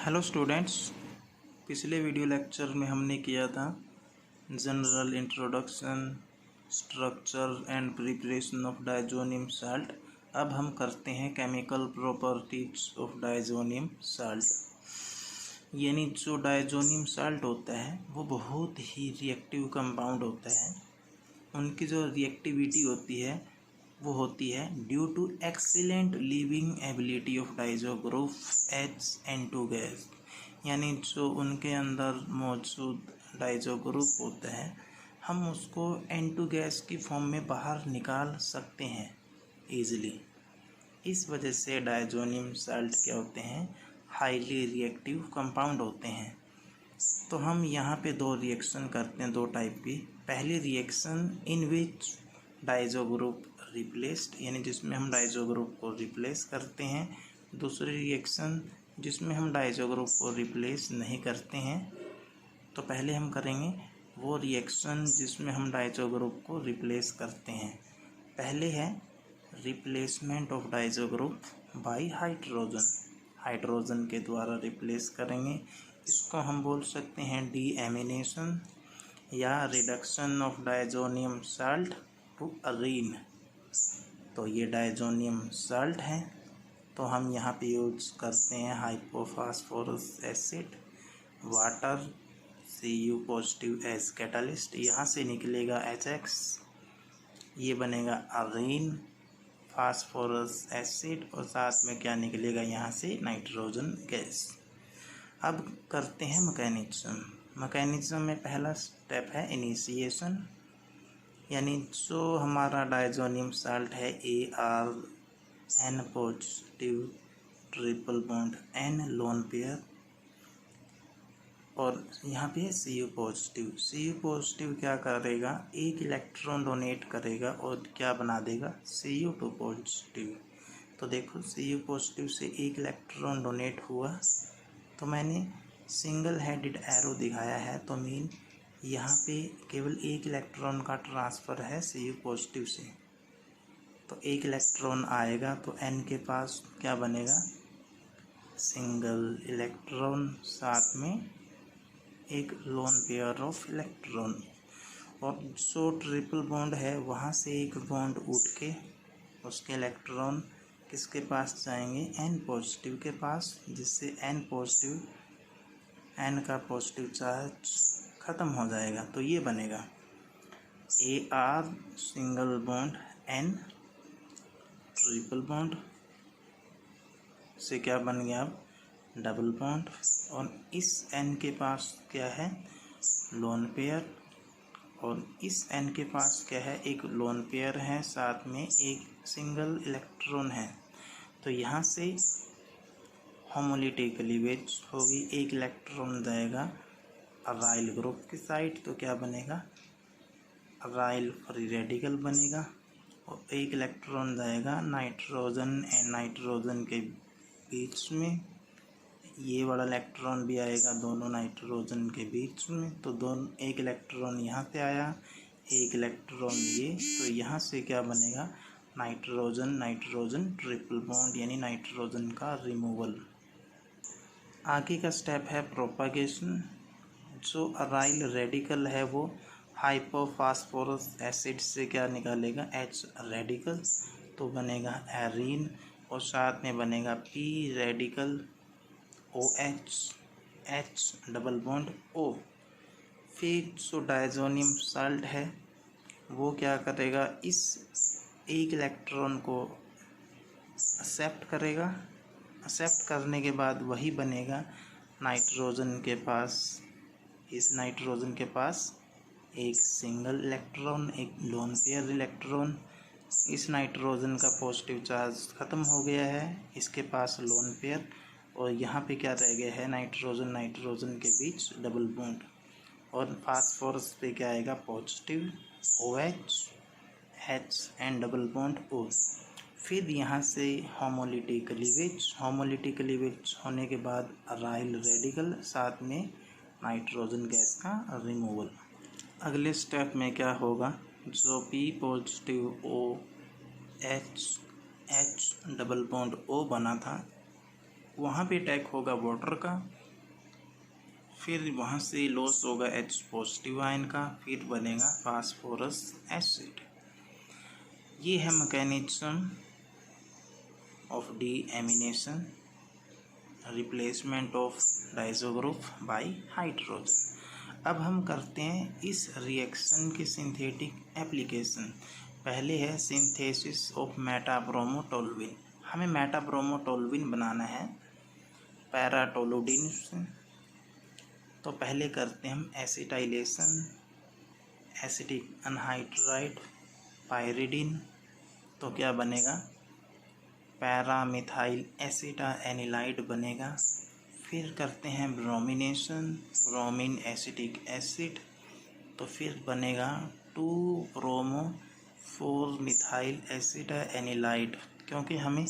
Hello students, पिछले video lecture में हमने किया था general introduction, structure and preparation of diazonium salt. अब हम करते हैं chemical properties of diazonium salt. यानी जो डायज़ोनियम साल्ट होता है वो बहुत ही रिएक्टिव कंपाउंड होता है। उनकी जो रिएक्टिविटी होती है वो होती है due to excellent leaving ability of diazo group H2 gas. यानी जो उनके अंदर मौजूद डाइजो ग्रुप होता है हम उसको N2 गैस की फॉर्म में बाहर निकाल सकते हैं ईजिली। इस वजह से डायज़ोनियम साल्ट क्या होते हैं, हाईली रिएक्टिव कंपाउंड होते हैं। तो हम यहाँ पे दो रिएक्शन करते हैं, दो टाइप की। पहली reaction in which Dizo group replaced, यानी जिसमें हम डाइजो ग्रुप को रिप्लेस करते हैं। दूसरी रिएक्शन जिसमें हम डाइजो ग्रुप को रिप्लेस नहीं करते हैं। तो पहले हम करेंगे वो रिएक्शन जिसमें हम डाइजो ग्रुप को रिप्लेस करते हैं। पहले है replacement of diazo group by hydrogen. Hydrogen के द्वारा रिप्लेस करेंगे। इसको हम बोल सकते हैं डीएमिनेशन या reduction of diazonium salt to arene. तो ये डायज़ोनियम साल्ट है, तो हम यहाँ पे यूज करते हैं hypophosphorous acid, water, Cu positive as catalyst. यहाँ से निकलेगा HX, ये बनेगा अरीन फास्फोरस एसिड, और साथ में क्या निकलेगा यहाँ से, नाइट्रोजन गैस। अब करते हैं मैकेनिज्म में पहला स्टेप है इनिशिएशन। यानी जो हमारा डायज़ोनियम साल्ट है ArN positive triple bond N lone pair, और यहाँ पे Cu पॉजिटिव क्या करेगा, एक इलेक्ट्रॉन डोनेट करेगा और क्या बना देगा, Cu2 पॉजिटिव। तो देखो Cu पॉजिटिव से एक इलेक्ट्रॉन डोनेट हुआ, तो मैंने सिंगल हेडेड एरो दिखाया है, तो मीन यहाँ पे केवल एक इलेक्ट्रॉन का ट्रांसफ़र है Cu पॉजिटिव से। तो एक इलेक्ट्रॉन आएगा तो N के पास क्या बनेगा, सिंगल इलेक्ट्रॉन, साथ में एक लोन पेयर ऑफ इलेक्ट्रॉन। और जो ट्रिपल बॉन्ड है वहाँ से एक बॉन्ड उठ के उसके इलेक्ट्रॉन किसके पास जाएंगे, N पॉजिटिव के पास, जिससे N का पॉजिटिव चार्ज ख़त्म हो जाएगा। तो ये बनेगा AR single bond N triple bond से क्या बन गया, अब डबल बॉन्ड, और इस N के पास क्या है, लोन पेयर, और इस N के पास क्या है, एक लोन पेयर है, साथ में एक सिंगल इलेक्ट्रॉन है। तो यहाँ से होमोलिटी क्लीवेज होगी, एक इलेक्ट्रॉन जाएगा अराइल ग्रुप की साइड, तो क्या बनेगा, अराइल फ्री रेडिकल बनेगा, और एक इलेक्ट्रॉन जाएगा नाइट्रोजन एंड नाइट्रोजन के बीच में, ये वाला इलेक्ट्रॉन भी आएगा दोनों नाइट्रोजन के बीच में। तो दोनों, एक इलेक्ट्रॉन यहाँ से आया, एक इलेक्ट्रॉन ये, तो यहाँ से क्या बनेगा, नाइट्रोजन ट्रिपल बॉन्ड, यानी नाइट्रोजन का रिमूवल। आगे का स्टेप है प्रोपागेशन। जो अराइल रेडिकल है वो हाइपोफॉस्फोरस एसिड से क्या निकालेगा, H रेडिकल, तो बनेगा एरीन, और साथ में बनेगा P radical OH, H double bond O। फिर जो डायज़ोनियम साल्ट है वो क्या करेगा, इस एक इलेक्ट्रॉन को एक्सेप्ट करेगा, एक्सेप्ट करने के बाद वही बनेगा नाइट्रोजन के पास, इस नाइट्रोजन के पास एक सिंगल इलेक्ट्रॉन, एक लोन पेयर इलेक्ट्रॉन। इस नाइट्रोजन का पॉजिटिव चार्ज ख़त्म हो गया है, इसके पास लोन पेयर, और यहाँ पे क्या रह गया है, नाइट्रोजन के बीच डबल बॉन्ड, और फास्फोरस पे क्या आएगा, positive OH H and double bond O। फिर यहाँ से होमोलिटी क्लीवेज होने के बाद अराइल रेडिकल, साथ में नाइट्रोजन गैस का रिमूवल। अगले स्टेप में क्या होगा, जो P positive OH H double bond O बना था वहाँ पे अटैक होगा वाटर का, फिर वहाँ से लॉस होगा H पॉजिटिव आयन का, फिर बनेगा फास्फोरस एसिड। ये है mechanism of deamination, replacement of diazo group by hydrogen. अब हम करते हैं इस रिएक्शन की सिंथेटिक एप्लीकेशन। पहले है सिंथेसिस ऑफ मेटाब्रोमोटोलुइन। हमें मेटाब्रोमोटोलुइन बनाना है पैराटोलुडीन से। तो पहले करते हैं हम एसिटाइलेशन, एसिटिक अनहाइड्राइड पायरिडीन। तो क्या बनेगा, पैरामिथाइल एसिटाएनिलाइड बनेगा। फिर करते हैं ब्रोमिनेशन, ब्रोमीन एसिटिक एसिड। तो फिर बनेगा 2-ब्रोमो 4-मिथाइल एसिटाएनिलाइड, क्योंकि हमें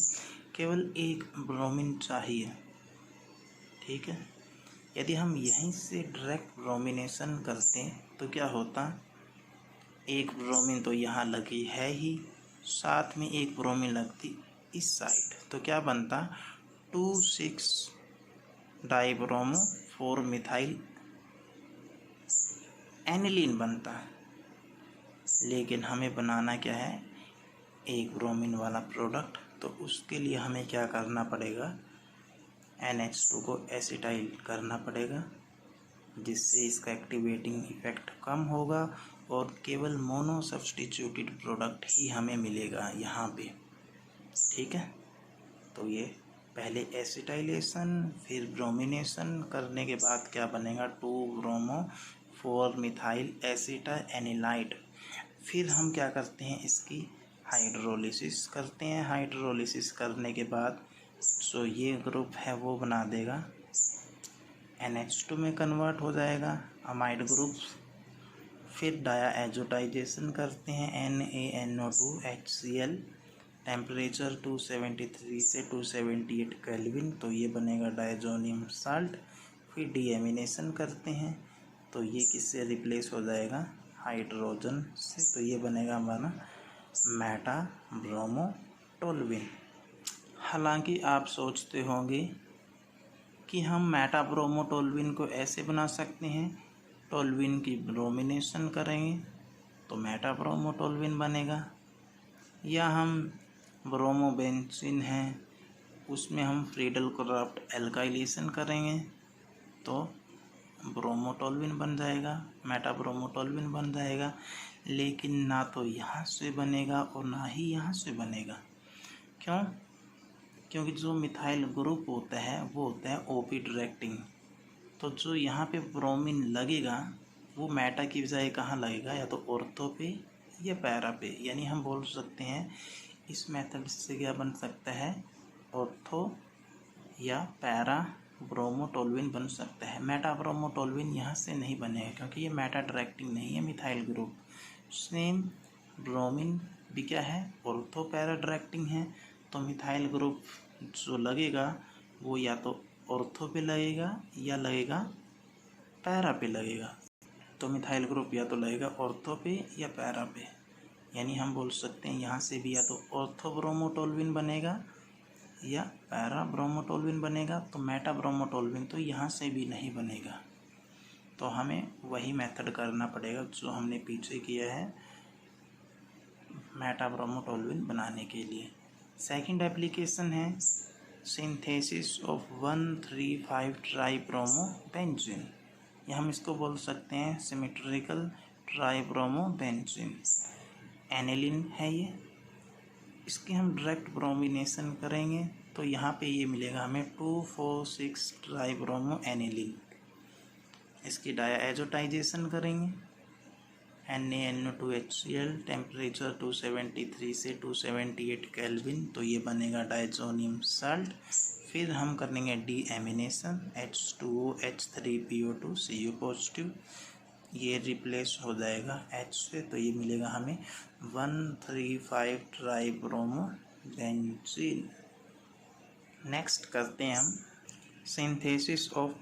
केवल एक ब्रोमीन चाहिए। ठीक है, यदि हम यहीं से डायरेक्ट ब्रोमिनेशन करते तो क्या होता, एक ब्रोमीन तो यहाँ लगी है ही, साथ में एक ब्रोमीन लगती इस साइड, तो क्या बनता 2,6-डाइब्रोमो 4-मिथाइल एनिलीन बनता। लेकिन हमें बनाना क्या है, एक ब्रोमीन वाला प्रोडक्ट। तो उसके लिए हमें क्या करना पड़ेगा, NH2 को एसिटाइल करना पड़ेगा, जिससे इसका एक्टिवेटिंग इफेक्ट कम होगा और केवल मोनो सब्स्टिट्यूटेड प्रोडक्ट ही हमें मिलेगा यहाँ पे। ठीक है, तो ये पहले एसिटाइलेशन फिर ब्रोमिनेशन करने के बाद क्या बनेगा 2-ब्रोमो 4-मिथाइल एसिटाएनिलाइड। फिर हम क्या करते हैं, इसकी हाइड्रोलिसिस करते हैं। हाइड्रोलिसिस करने के बाद जो ये ग्रुप है वो बना देगा NH2 में कन्वर्ट हो जाएगा अमाइड ग्रुप। फिर डायाएजोटाइजेशन करते हैं NaNO2HCl, टेम्परेचर 273 से 278 केल्विन। तो ये बनेगा डायजोनियम साल्ट। फिर डीएमिनेशन करते हैं, तो ये किससे रिप्लेस हो जाएगा, हाइड्रोजन से। तो ये बनेगा हमारा मेटाब्रोमोटोलुइन। हालांकि आप सोचते होंगे कि हम मेटाब्रोमोटोलुइन को ऐसे बना सकते हैं, टोलुइन की ब्रोमिनेशन करेंगे तो मेटाब्रोमोटोलुइन बनेगा, या हम ब्रोमोबेंजीन है उसमें हम फ्रीडल क्राफ्ट एल्काइलेशन करेंगे तो ब्रोमोटोलुइन बन जाएगा, मेटाब्रोमोटोलुइन बन जाएगा। लेकिन ना तो यहाँ से बनेगा और ना ही यहाँ से बनेगा। क्यों? क्योंकि जो मिथाइल ग्रुप होता है वो होता है ओपी डायरेक्टिंग। तो जो यहाँ पे ब्रोमीन लगेगा वो मेटा की बजाय कहाँ लगेगा, या तो ऑर्थो पे या पैरा पे। यानी हम बोल सकते हैं इस मेथड से क्या बन सकता है, ऑर्थो या पैरा ब्रोमोटोलुइन बन सकता है। मेटा ब्रोमोटोलुइन यहाँ से नहीं बनेगा क्योंकि ये मेटा डायरेक्टिंग नहीं है मिथाइल ग्रुप। सेम ब्रोमीन भी क्या है, ऑर्थो पैरा डायरेक्टिंग है। तो मिथाइल ग्रुप जो लगेगा वो या तो ऑर्थो पे लगेगा या लगेगा पैरा पे लगेगा। तो मिथाइल ग्रुप या तो लगेगा ऑर्थो पे या पैरा पे। यानी हम बोल सकते हैं यहाँ से भी या तो ऑर्थो ब्रोमोटोलुइन बनेगा या पैरा ब्रोमोटोलुइन बनेगा। तो मेटा ब्रोमोटोलुइन तो यहाँ से भी नहीं बनेगा। तो हमें वही मेथड करना पड़ेगा जो हमने पीछे किया है मेटा ब्रोमोटोलुइन बनाने के लिए। सेकंड एप्लीकेशन है सिंथेसिस ऑफ 1,3,5-ट्राइब्रोमोबेंजीन, या हम इसको बोल सकते हैं सिमेट्रिकल ट्राइब्रोमोबेंजीन। एनिलीन है ये, इसकी हम डायरेक्ट ब्रोमिनेशन करेंगे तो यहाँ पे ये मिलेगा हमें 2,4,6-ट्राइब्रोमो एनिलीन। इसकी डायाएजोटाइजेशन करेंगे NaNO2HCl, टेम्परेचर 273 से 278 केल्विन। तो ये बनेगा डायजोनियम साल्ट। फिर हम करेंगे डीएमिनेशन H2OH3PO2 Cu पॉजिटिव, ये रिप्लेस हो जाएगा H से। तो ये मिलेगा हमें 1,3,5-ट्राइब्रोमोबेंजीन। नेक्स्ट करते हैं हम सिंथेसिस ऑफ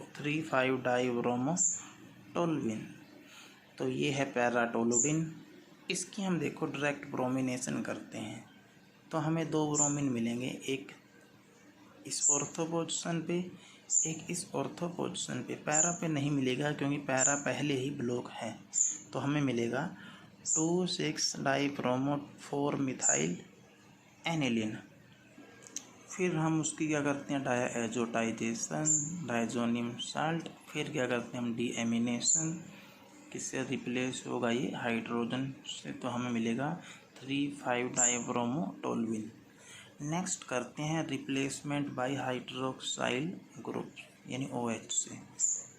3,5-डाइब्रोमोटोलुइन। तो ये है पैराटोलुडीन। इसकी हम देखो डायरेक्ट ब्रोमिनेशन करते हैं तो हमें 2 ब्रोमीन मिलेंगे, एक इस ऑर्थो पोजीशन पे, एक इस ऑर्थो पोजीशन पे। पैरा पे नहीं मिलेगा क्योंकि पैरा पहले ही ब्लॉक है। तो हमें मिलेगा 2,6-डाइब्रोमो 4-मिथाइल एनिलीन। फिर हम उसकी क्या करते हैं, डायएजोटाइजेशन, डायजोनियम साल्ट। फिर क्या करते हैं हम, डीएमिनेशन। किससे रिप्लेस होगा ये, हाइड्रोजन से। तो हमें मिलेगा 3,5-डाइब्रोमो टोल्यूइन। नेक्स्ट करते हैं रिप्लेसमेंट बाय हाइड्रोक्साइल ग्रुप यानी OH से।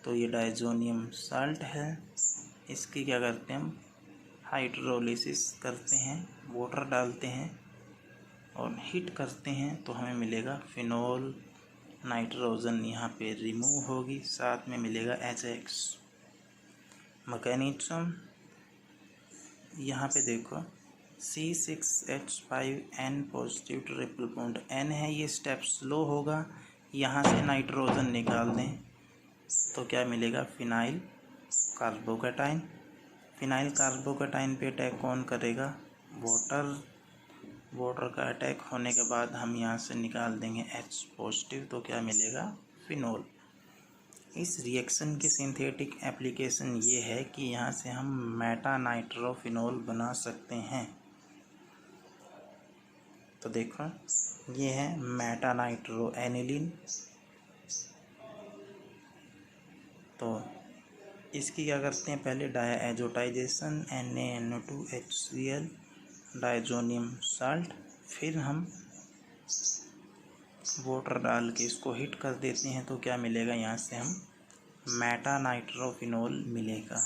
तो ये डायजोनियम साल्ट है, इसकी क्या करते हैं हम, हाइड्रोलिसिस करते हैं, वाटर डालते हैं और हीट करते हैं। तो हमें मिलेगा फिनोल, नाइट्रोजन यहाँ पे रिमूव होगी, साथ में मिलेगा HX। मैकेनिज्म यहाँ पे देखो, C6H5N positive triple bond N है, ये स्टेप स्लो होगा। यहाँ से नाइट्रोजन निकाल दें तो क्या मिलेगा, फिनाइल कार्बोकैटाइन। फिनाइल कार्बोकैटाइन पे अटैक कौन करेगा, वाटर का अटैक होने के बाद हम यहाँ से निकाल देंगे H पॉजिटिव, तो क्या मिलेगा, फिनोल। इस रिएक्शन की सिंथेटिक एप्लीकेशन ये है कि यहाँ से हम मेटा नाइट्रोफिनोल बना सकते हैं। तो देखो ये है मेटा नाइट्रो एनिलीन। तो इसकी क्या करते हैं, पहले डायएजोटाइजेशन, NaNO2HCl, डायजोनियम साल्ट। फिर हम वाटर डाल के इसको हीट कर देते हैं। तो क्या मिलेगा, यहाँ से हम मेटा नाइट्रोफिनोल मिलेगा।